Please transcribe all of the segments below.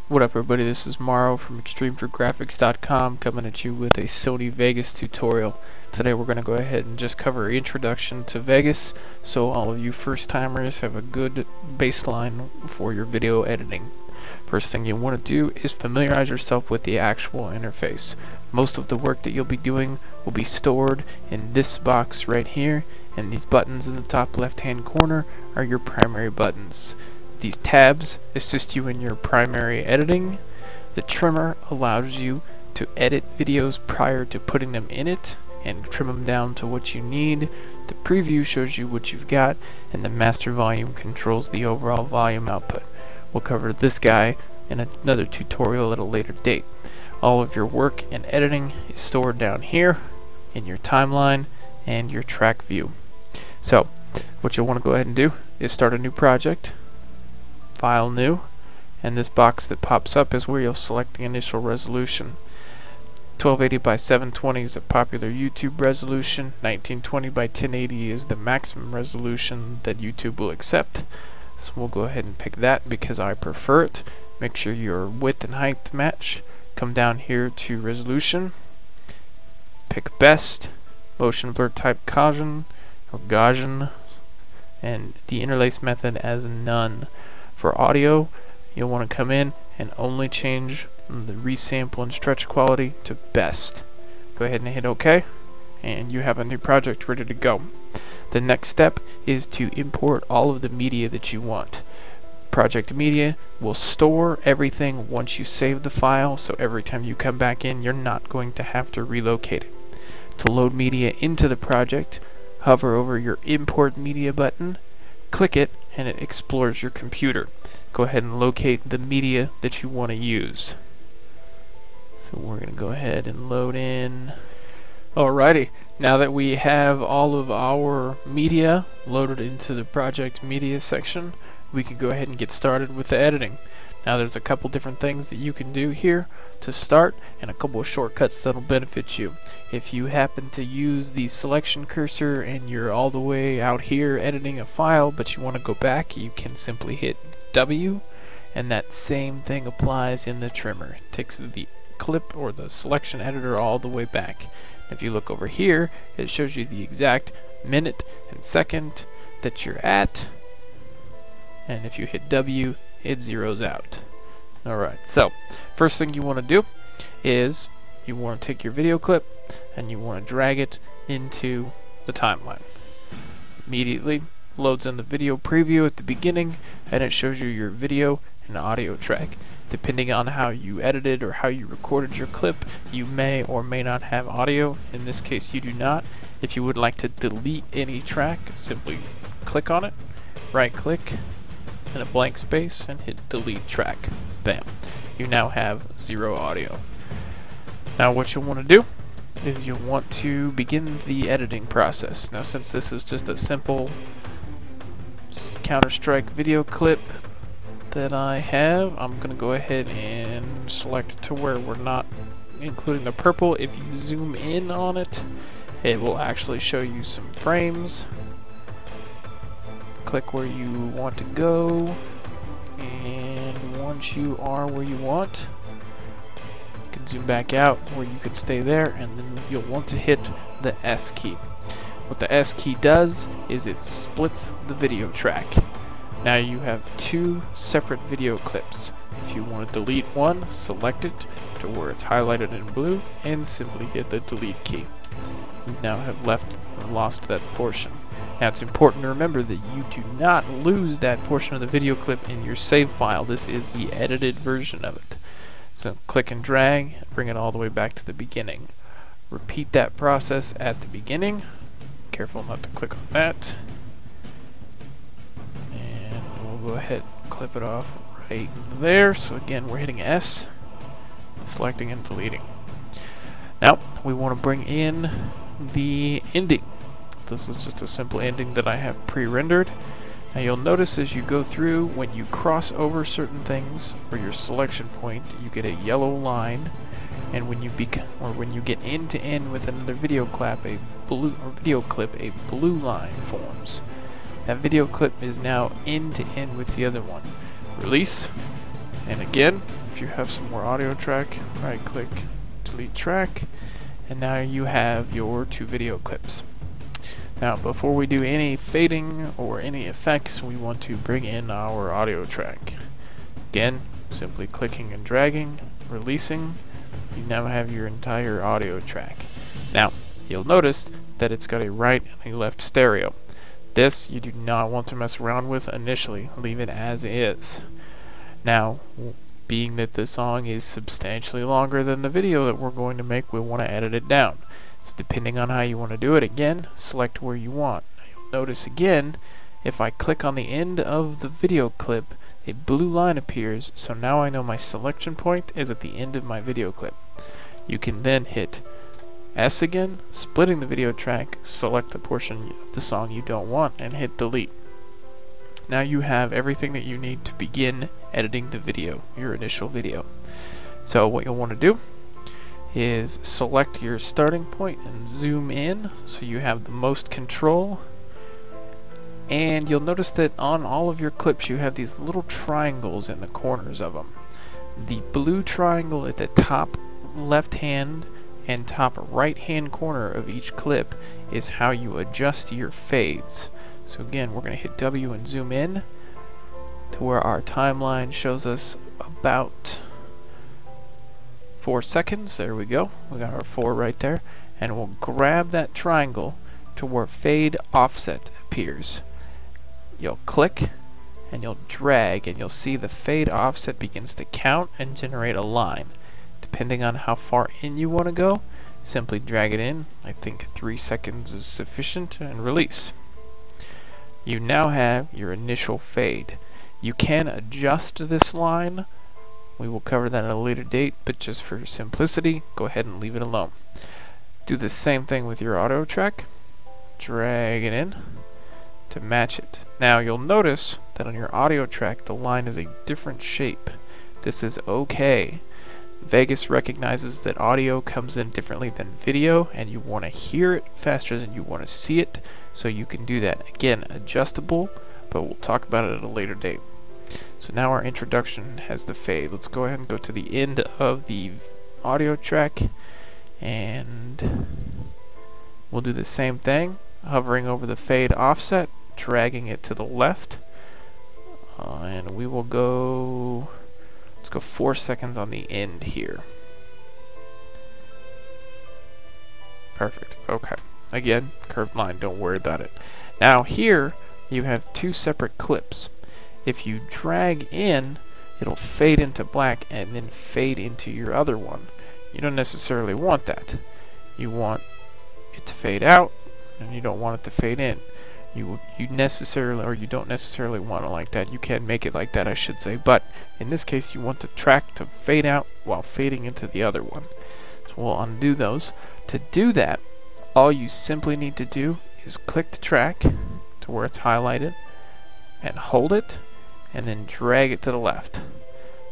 What up everybody, this is Morrow from ExtremeForGraphics.com coming at you with a Sony Vegas tutorial. Today we're going to go ahead and just cover introduction to Vegas so all of you first timers have a good baseline for your video editing. First thing you want to do is familiarize yourself with the actual interface. Most of the work that you'll be doing will be stored in this box right here, and these buttons in the top left hand corner are your primary buttons. These tabs assist you in your primary editing. The trimmer allows you to edit videos prior to putting them in it and trim them down to what you need. The preview shows you what you've got, and the master volume controls the overall volume output. We'll cover this guy in another tutorial at a later date. All of your work and editing is stored down here in your timeline and your track view. So what you'll want to go ahead and do is start a new project, File New, and this box that pops up is where you'll select the initial resolution. 1280 by 720 is a popular YouTube resolution. 1920 by 1080 is the maximum resolution that YouTube will accept. So we'll go ahead and pick that because I prefer it. Make sure your width and height match. Come down here to resolution, pick best, motion blur type Gaussian or Gaussian, and the interlace method as none. For audio, you'll want to come in and only change the resample and stretch quality to best. Go ahead and hit OK, and you have a new project ready to go. The next step is to import all of the media that you want. Project media will store everything once you save the file, so every time you come back in, you're not going to have to relocate it. To load media into the project, hover over your Import Media button, click it, and it explores your computer. Go ahead and locate the media that you want to use. So we're going to go ahead and load in. Alrighty, now that we have all of our media loaded into the project media section, we can go ahead and get started with the editing. Now there's a couple different things that you can do here to start, and a couple of shortcuts that'll benefit you. If you happen to use the selection cursor and you're all the way out here editing a file but you want to go back, you can simply hit W, and that same thing applies in the trimmer. It takes the clip or the selection editor all the way back. If you look over here, it shows you the exact minute and second that you're at, and if you hit W, it zeroes out. Alright, so first thing you want to do is you want to take your video clip and you want to drag it into the timeline. Immediately loads in the video preview at the beginning, and it shows you your video and audio track. Depending on how you edited or how you recorded your clip, you may or may not have audio. In this case, you do not. If you would like to delete any track, simply click on it, right click in a blank space, and hit delete track. Bam. You now have zero audio. Now what you'll want to do is you'll want to begin the editing process. Now since this is just a simple Counter-Strike video clip that I have, I'm going to go ahead and select it to where we're not including the purple. If you zoom in on it, it will actually show you some frames. Click where you want to go, and once you are where you want, you can zoom back out where you could stay there, and then you'll want to hit the S key. What the S key does is it splits the video track. Now you have two separate video clips. If you want to delete one, select it to where it's highlighted in blue and simply hit the delete key. You now have lost that portion. Now it's important to remember that you do not lose that portion of the video clip in your save file. This is the edited version of it. So click and drag, bring it all the way back to the beginning. Repeat that process at the beginning. Careful not to click on that. And we'll go ahead and clip it off right there. So again, we're hitting S, selecting and deleting. Now we want to bring in the ending. This is just a simple ending that I have pre-rendered. Now you'll notice as you go through, when you cross over certain things or your selection point, you get a yellow line, and when you get end to end with another video clip, a blue line forms. That video clip is now end to end with the other one. Release, and again, if if you have some more audio track, right click, delete track, and now you have your 2 video clips. Now before we do any fading or any effects, we want to bring in our audio track. Again, simply clicking and dragging, releasing, you now have your entire audio track. Now you'll notice that it's got a right and a left stereo. This you do not want to mess around with initially, leave it as is. Now, being that the song is substantially longer than the video that we're going to make, we want to edit it down. So depending on how you want to do it, again, select where you want. Now, you'll notice again, if I click on the end of the video clip, a blue line appears, so now I know my selection point is at the end of my video clip. You can then hit S again, splitting the video track, select the portion of the song you don't want, and hit delete. Now you have everything that you need to begin editing the video, your initial video. So what you'll want to do is select your starting point and zoom in so you have the most control. And you'll notice that on all of your clips you have these little triangles in the corners of them. The blue triangle at the top left hand and top right hand corner of each clip is how you adjust your fades. So again, we're going to hit W and zoom in to where our timeline shows us about 4 seconds. There we go. We got our 4 right there. And we'll grab that triangle to where fade offset appears. You'll click and you'll drag and you'll see the fade offset begins to count and generate a line. Depending on how far in you want to go, simply drag it in. I think 3 seconds is sufficient, and release. You now have your initial fade. You can adjust this line. We will cover that at a later date, but just for simplicity, go ahead and leave it alone. Do the same thing with your audio track. Drag it in to match it. Now you'll notice that on your audio track the line is a different shape. This is okay. Vegas recognizes that audio comes in differently than video, and you want to hear it faster than you want to see it, so you can do that. Again, adjustable, but we'll talk about it at a later date. So now our introduction has the fade. Let's go ahead and go to the end of the audio track, and we'll do the same thing, hovering over the fade offset, dragging it to the left, and we will go, let's go 4 seconds on the end here. Perfect. Okay. Again, curved line, don't worry about it. Now here you have 2 separate clips. If you drag in, it'll fade into black and then fade into your other one. You don't necessarily want that. You want it to fade out, and you don't want it to fade in. You necessarily, or you don't necessarily want it like that. You can make it like that, I should say, but in this case you want the track to fade out while fading into the other one. So we'll undo those. To do that, all you simply need to do is click the track to where it's highlighted and hold it, and then drag it to the left.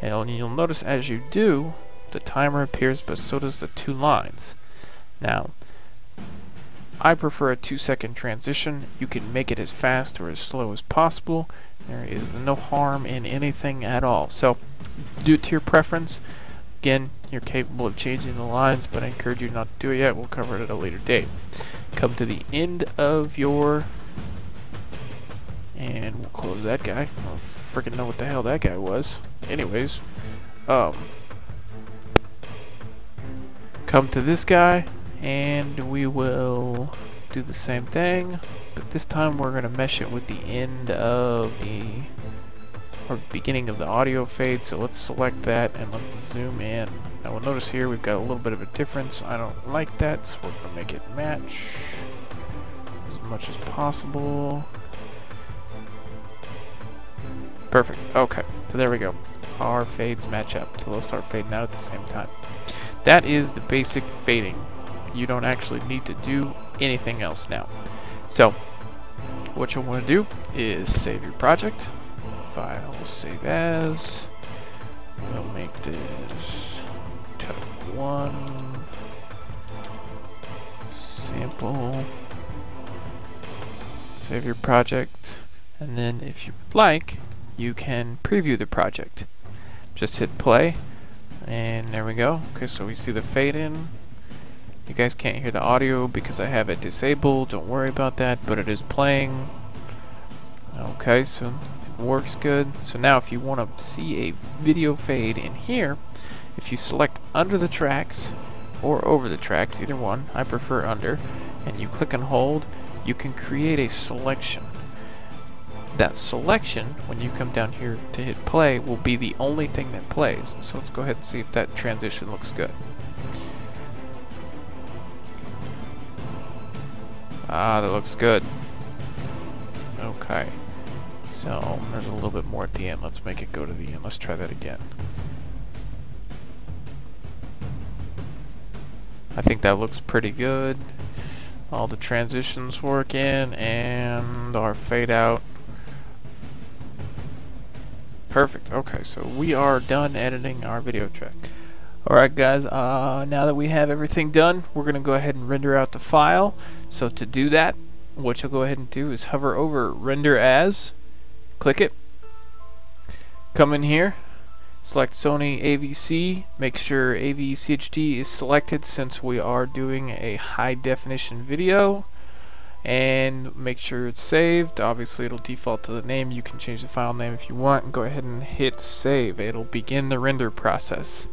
And you'll notice as you do, the timer appears, but so does the 2 lines. Now, I prefer a 2-second transition. You can make it as fast or as slow as possible. There is no harm in anything at all. So do it to your preference. Again, you're capable of changing the lines, but I encourage you not to do it yet. We'll cover it at a later date. Come to the end of your, and we'll close that guy. I don't freaking know what the hell that guy was. Anyways, come to this guy, and we will do the same thing, but this time we're going to mesh it with the end of the, or beginning of the audio fade. So let's select that and let's zoom in. Now we'll notice here we've got a little bit of a difference. I don't like that, so we're going to make it match as much as possible. Perfect. Okay, so there we go. Our fades match up, so they'll start fading out at the same time. That is the basic fading. You don't actually need to do anything else now. So what you'll want to do is save your project. File, save as. We'll make this type 1 sample. Save your project, and then if you would like, you can preview the project. Just hit play, And there we go. Okay, so we see the fade in. You guys can't hear the audio because I have it disabled. Don't worry about that, but it is playing. Okay, so it works good. So now if you want to see a video fade in here, if you select under the tracks or over the tracks, either one, I prefer under, and you click and hold, you can create a selection. That selection, when you come down here to hit play, will be the only thing that plays. So let's go ahead and see if that transition looks good. Ah, that looks good. Okay. So there's a little bit more at the end. Let's make it go to the end. Let's try that again. I think that looks pretty good. All the transitions working and our fade out. Perfect. Okay, so we are done editing our video track. Alright guys, now that we have everything done, we're going to go ahead and render out the file. So to do that, what you'll go ahead and do is hover over Render As, click it, come in here, select Sony AVC, make sure AVCHD is selected since we are doing a high definition video, and make sure it's saved. Obviously it'll default to the name. You can change the file name if you want, and go ahead and hit save. It'll begin the render process.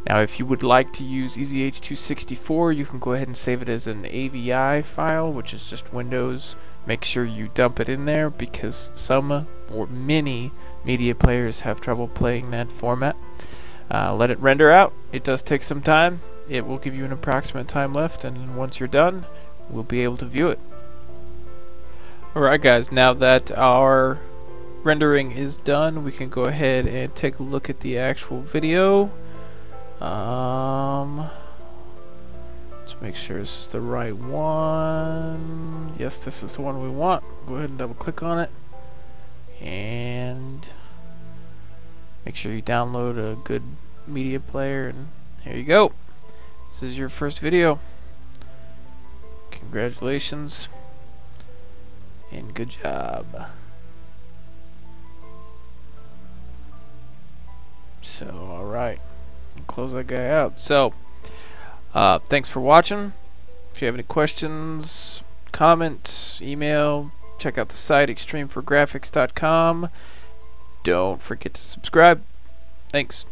Now if you would like to use EZH264, you can go ahead and save it as an AVI file, which is just Windows. Make sure you dump it in there because some or many media players have trouble playing that format. Let it render out. It does take some time. It will give you an approximate time left, and once you're done, we'll be able to view it. Alright guys, now that our rendering is done, we can go ahead and take a look at the actual video. Let's make sure this is the right one. Yes, this is the one we want. Go ahead and double click on it and make sure you download a good media player, and here you go. This is your first video. Congratulations and good job. So alright, close that guy out. So thanks for watching. If you have any questions, comment, email, check out the site extremeforgraphics.com. Don't forget to subscribe. Thanks.